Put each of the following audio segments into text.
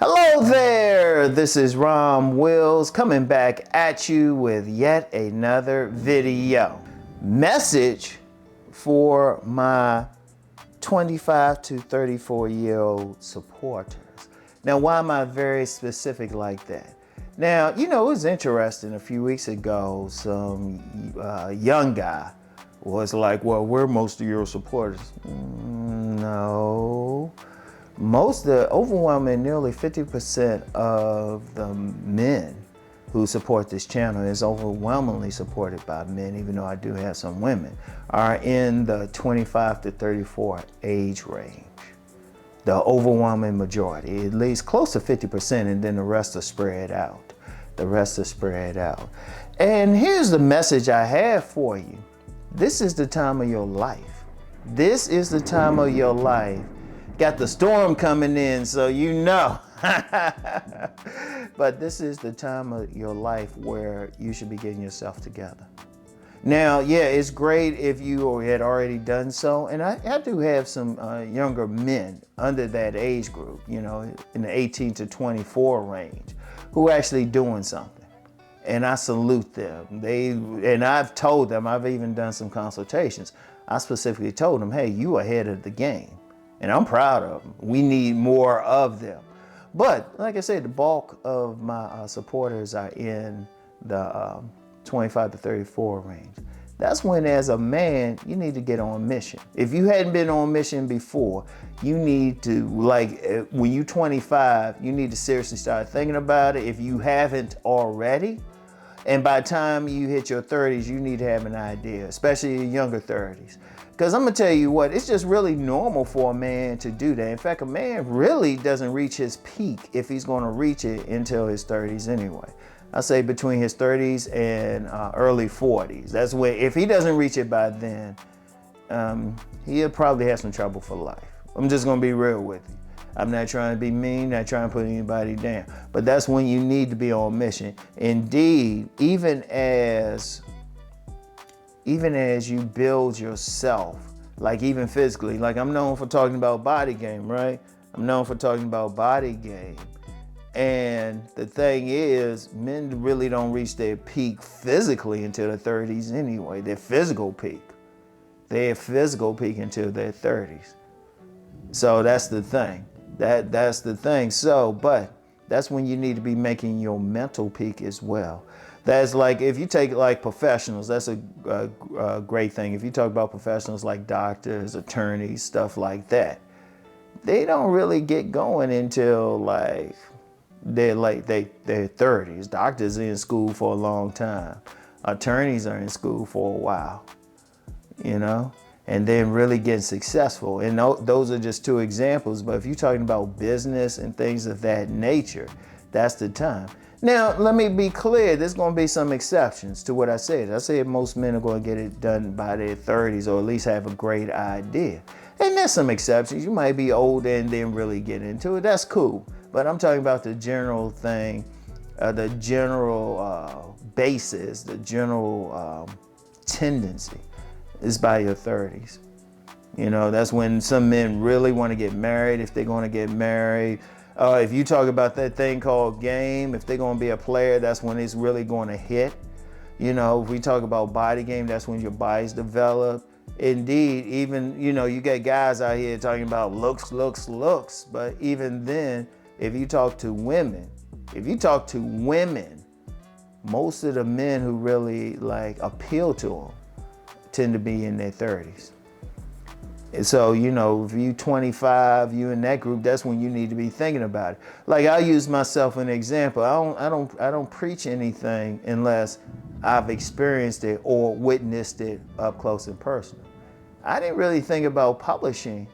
Hello there, this is Rom Wills coming back at you with yet another video. Message for my 25 to 34-year-old supporters. Now, why am I very specific like that? Now, it was interesting a few weeks ago, some young guy was like, well, we're most of your supporters. No. The overwhelming, nearly 50% of the men who support this channel is overwhelmingly supported by men, even though I do have some women, are in the 25 to 34 age range. The overwhelming majority, at least close to 50%, and then the rest are spread out. And here's the message I have for you. This is the time of your life. This is the time of your life. Got the storm coming in, so you know. But this is the time of your life where you should be getting yourself together. Now, yeah, it's great if you had already done so. And I do have some younger men under that age group, in the 18 to 24 range, who are actually doing something. And I salute them. And I've told them, I've even done some consultations. I specifically told them, hey, you are ahead of the game. And I'm proud of them. We need more of them. But like I said, the bulk of my supporters are in the 25 to 34 range. That's when, as a man, you need to get on mission. If you hadn't been on mission before, you need to, when you're 25, you need to seriously start thinking about it if you haven't already. And by the time you hit your 30s, you need to have an idea, especially your younger 30s. Because I'm going to tell you what, it's just really normal for a man to do that. In fact, a man really doesn't reach his peak if he's going to reach it until his 30s anyway. I say between his 30s and early 40s. That's when, if he doesn't reach it by then, he'll probably have some trouble for life. I'm just going to be real with you. I'm not trying to be mean, not trying to put anybody down. But that's when you need to be on mission. Indeed, even as you build yourself, like even physically, like I'm known for talking about body game, right? I'm known for talking about body game. And the thing is, men really don't reach their peak physically until their 30s anyway, their physical peak. Their physical peak until their 30s. So that's the thing. That's the thing. So, but that's when you need to be making your mental peak as well. That's like, if you take like professionals, that's a great thing. If you talk about professionals like doctors, attorneys, stuff like that, they don't really get going until they're 30s. Doctors are in school for a long time. Attorneys are in school for a while, and then really getting successful. And those are just two examples. But if you're talking about business and things of that nature, that's the time. Now, let me be clear, there's going to be some exceptions to what I said. I said most men are going to get it done by their 30s, or at least have a great idea. And there's some exceptions. You might be older and then really get into it. That's cool. But I'm talking about the general thing, the general basis, the general tendency is by your 30s. That's when some men really want to get married, if they're going to get married. If you talk about that thing called game, if they're going to be a player, that's when it's really going to hit. If we talk about body game, that's when your body's developed. Indeed, even, you get guys out here talking about looks. But even then, if you talk to women, most of the men who really appeal to them tend to be in their 30s. And so, if you're 25, you in that group, that's when you need to be thinking about it. Like, I'll use myself as an example. I don't preach anything unless I've experienced it or witnessed it up close and personal. I didn't really think about publishing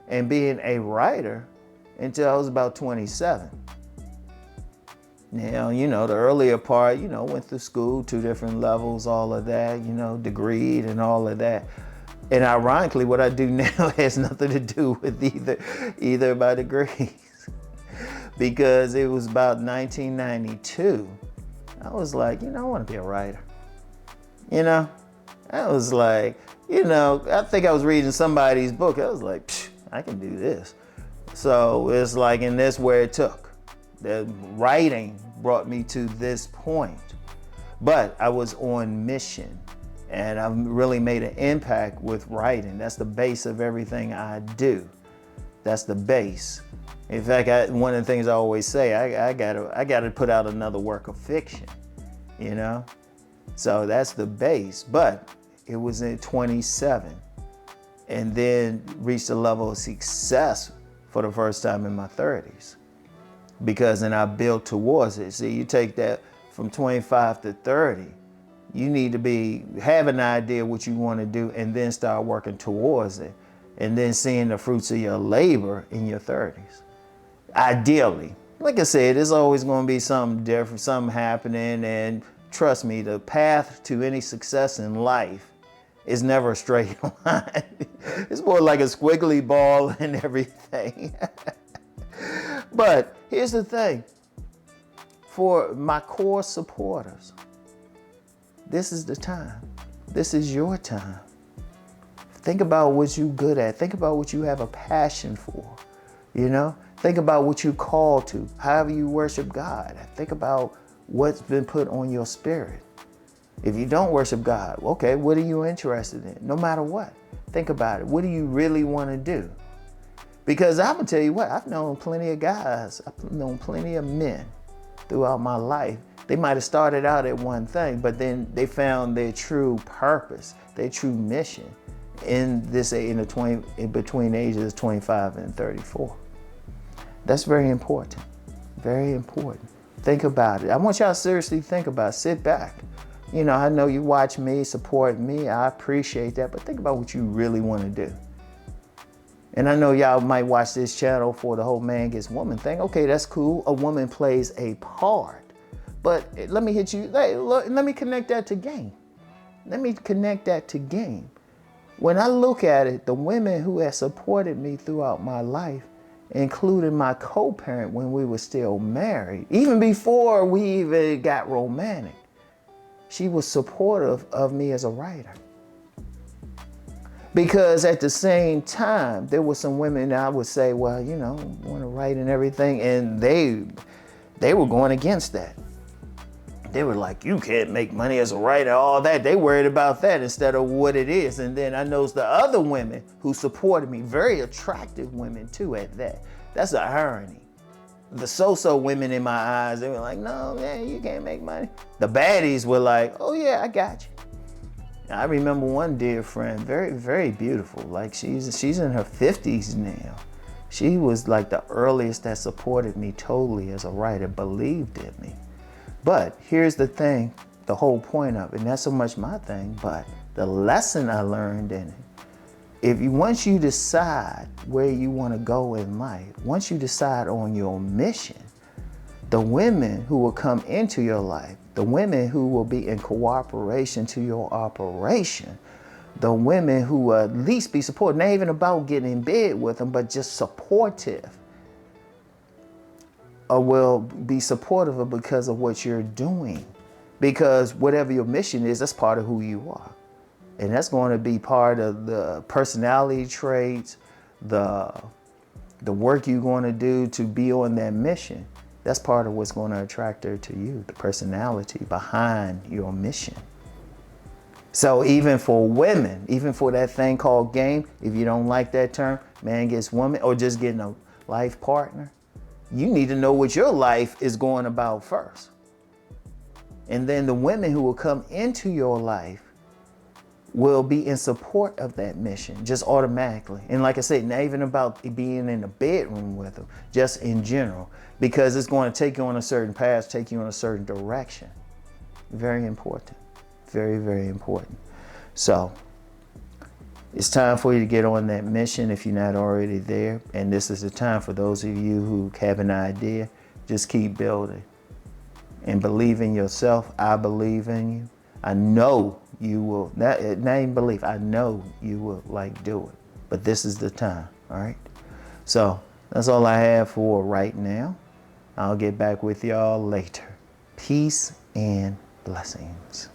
and being a writer until I was about 27. Now, the earlier part, went through school, 2 different levels, all of that, degreed and all of that. And ironically, what I do now has nothing to do with either of my degrees. Because it was about 1992. I was like, I want to be a writer. I was like, I think I was reading somebody's book. I was like, I can do this. So it's like, and that's where it took. The writing brought me to this point. But I was on mission, and I've really made an impact with writing. That's the base of everything I do. That's the base. In fact, one of the things I always say, I gotta put out another work of fiction, you know? So that's the base. But it was in 27, and then reached a level of success for the first time in my 30s. Because then I built towards it. See, you take that from 25 to 30, you need to have an idea what you want to do and then start working towards it. And then seeing the fruits of your labor in your 30s. Ideally. Like I said, there's always going to be something different, something happening. And trust me, the path to any success in life is never a straight line. It's more like a squiggly ball and everything. But here's the thing. For my core supporters, this is the time. This is your time. Think about what you're good at. Think about what you have a passion for, you know? Think about what you're called to, however you worship God. Think about what's been put on your spirit. If you don't worship God, okay, what are you interested in? No matter what, think about it. What do you really want to do? Because I'm gonna tell you what, I've known plenty of guys, I've known plenty of men throughout my life. They might have started out at one thing, but then they found their true purpose, their true mission in between ages 25 and 34. That's very important, very important. Think about it. I want y'all to seriously think about it. Sit back. You know, I know you watch me, support me, I appreciate that, but think about what you really want to do. And I know y'all might watch this channel for the whole man gets woman thing. Okay, that's cool. A woman plays a part. But let me hit you, let me connect that to game. Let me connect that to game. When I look at it, the women who have supported me throughout my life, including my co-parent when we were still married, even before we even got romantic, she was supportive of me as a writer. Because at the same time, there were some women that I would say, well, you know, I want to write and everything, and they were going against that. They were like, you can't make money as a writer, all that. They worried about that instead of what it is. And then I noticed the other women who supported me, very attractive women too at that. That's the irony. The so-so women in my eyes, they were like, no, man, you can't make money. The baddies were like, oh yeah, I got you. I remember one dear friend, very, very beautiful. Like she's in her 50s now. She was like the earliest that supported me totally as a writer, believed in me. But here's the thing, the whole point of it, and not so much my thing, but the lesson I learned in it. Once you decide where you want to go in life, once you decide on your mission, the women who will come into your life, the women who will be in cooperation to your operation, the women who will at least be supportive, not even about getting in bed with them, but just supportive, or will be supportive of because of what you're doing. Because whatever your mission is, that's part of who you are. And that's going to be part of the personality traits, the work you're going to do to be on that mission. That's part of what's going to attract her to you, the personality behind your mission. So even for women, even for that thing called game, if you don't like that term, man gets woman, or just getting a life partner, you need to know what your life is going about first. And then the women who will come into your life will be in support of that mission, just automatically. And like I said, not even about being in the bedroom with them, just in general, because it's going to take you on a certain path, take you in a certain direction. Very important, very, very important. So it's time for you to get on that mission if you're not already there. And this is the time for those of you who have an idea, just keep building and believe in yourself. I believe in you. I know you will, not even believe, I know you will do it. But this is the time, all right? So that's all I have for right now. I'll get back with y'all later. Peace and blessings.